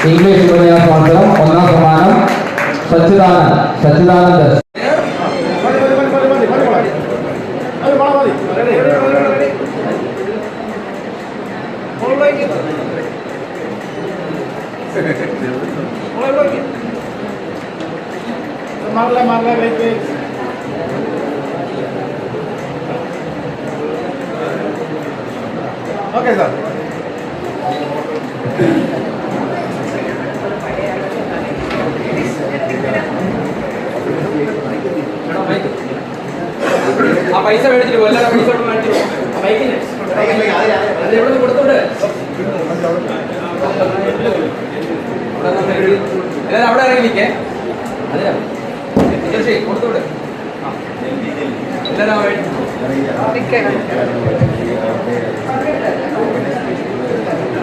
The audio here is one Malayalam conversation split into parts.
ഇംഗ്ലീഷ് ഉപന്യാസ മത്സരം ഒന്നാം സമ്മാനം സച്ചിദാനന്ദ്. Okay, sir. ആ പൈസ മേടിച്ചിട്ട് എല്ലാ പൈസ ബൈക്കിന് എവിടെ കൊടുത്തോണ്ട് എല്ലാവരും അവിടെ ഇറങ്ങിയിരിക്കേ. അതെയാ കൊടുത്തോണ്ട് എല്ലാവരും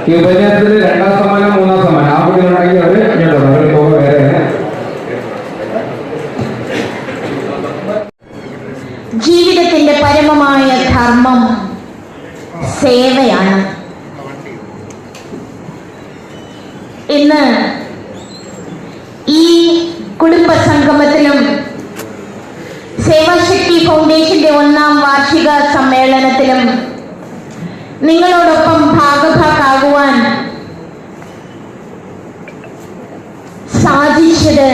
ഈ ഉപന്യാസത്തിൽ രണ്ടാം സമ്മാനം മൂന്നാം സമ്മാനം ആ കുട്ടികളുണ്ടെങ്കിൽ അവർ ഇങ്ങോട്ടോ വേറെ. ജീവിതത്തിന്റെ പരമമായ ധർമ്മം സേവയാണ്. ഇന്ന് ഈ കുടുംബ സംഗമത്തിലും സേവാശക്തി ഫൗണ്ടേഷന്റെ 1ാം വാർഷിക സമ്മേളനത്തിലും നിങ്ങളോടൊപ്പം ഭാഗഭാക്കാകുവാൻ സാധിച്ചത്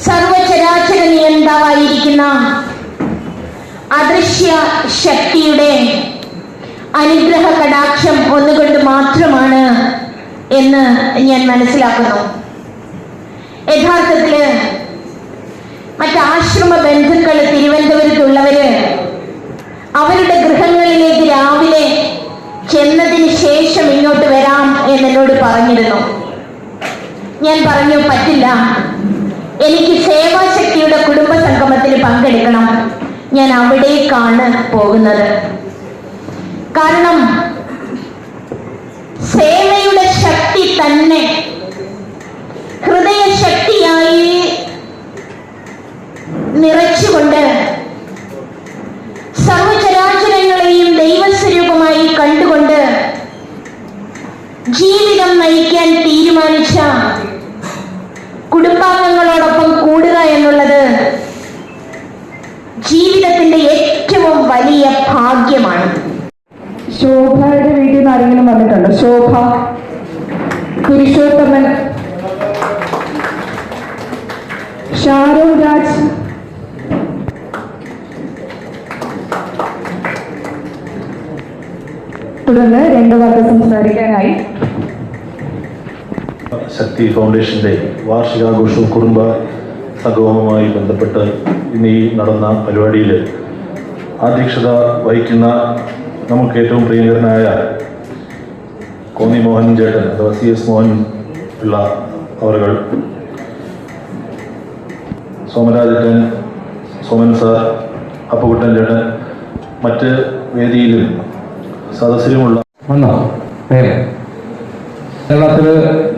സർവചരാചര നിയന്താവായിരിക്കുന്ന അദൃശ്യ ശക്തിയുടെ അനുഗ്രഹ കടാക്ഷം ഒന്നുകൊണ്ട് മാത്രമാണ് എന്ന് ഞാൻ മനസ്സിലാക്കുന്നു. യഥാർത്ഥത്തില് മറ്റാശ്രമ ബന്ധുക്കൾ തിരുവനന്തപുരത്തുള്ളവര് അവരുടെ ഗൃഹങ്ങളിലേക്ക് രാവിലെ ചെന്നതിന് ശേഷം ഇങ്ങോട്ട് വരാം എന്നോട് പറഞ്ഞിരുന്നു. ഞാൻ പറഞ്ഞു പറ്റില്ല, എനിക്ക് സേവാശക്തിയുടെ കുടുംബ സംഗമത്തിൽ പങ്കെടുക്കണം, ഞാൻ അവിടേക്കാണ് പോകുന്നത്. കാരണം സേവയുടെ ശക്തി തന്നെ ഹൃദയശക്തിയായി നിറച്ചുകൊണ്ട് സർവചരാചരങ്ങളെയും ദൈവസ്വരൂപമായി കണ്ടുകൊണ്ട് ജീവിതം നയിക്കാൻ തീരുമാനിച്ച കുടുംബാംഗങ്ങളോടൊപ്പം കൂടുക എന്നുള്ളത് ജീവിതത്തിന്റെ ഏറ്റവും വലിയ ഭാഗ്യമാണ്. ശോഭയുടെ വീട്ടിൽ നിന്ന് ആരെങ്കിലും വന്നിട്ടുണ്ടോ? ശോഭ, പുരുഷോത്തമൻ, ഷാരോൺ രാജ്, തുടർന്ന് 2 വാക്ക് സംസാരിക്കാനായി ശക്തി ഫൗണ്ടേഷന്റെ വാർഷികാഘോഷവും കുടുംബ സംഗമവുമായി ബന്ധപ്പെട്ട് ഇന്ന് ഈ നടന്ന പരിപാടിയിൽ അധ്യക്ഷത വഹിക്കുന്ന നമുക്ക് ഏറ്റവും പ്രിയങ്കരനായ കോന്നി മോഹൻ ചേട്ടൻ അഥവാ CS മോഹൻ പിള്ള അവർ, സോമരാജൻ, സോമൻ സാർ, അപ്പുകുട്ടൻ ചേട്ടൻ, മറ്റ് വേദിയിലും സദസ്സിലുമുള്ള കേരളത്തിൽ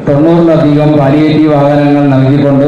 90-ലധികം പാലിയേറ്റീവ് വാഹനങ്ങൾ നൽകിക്കൊണ്ട്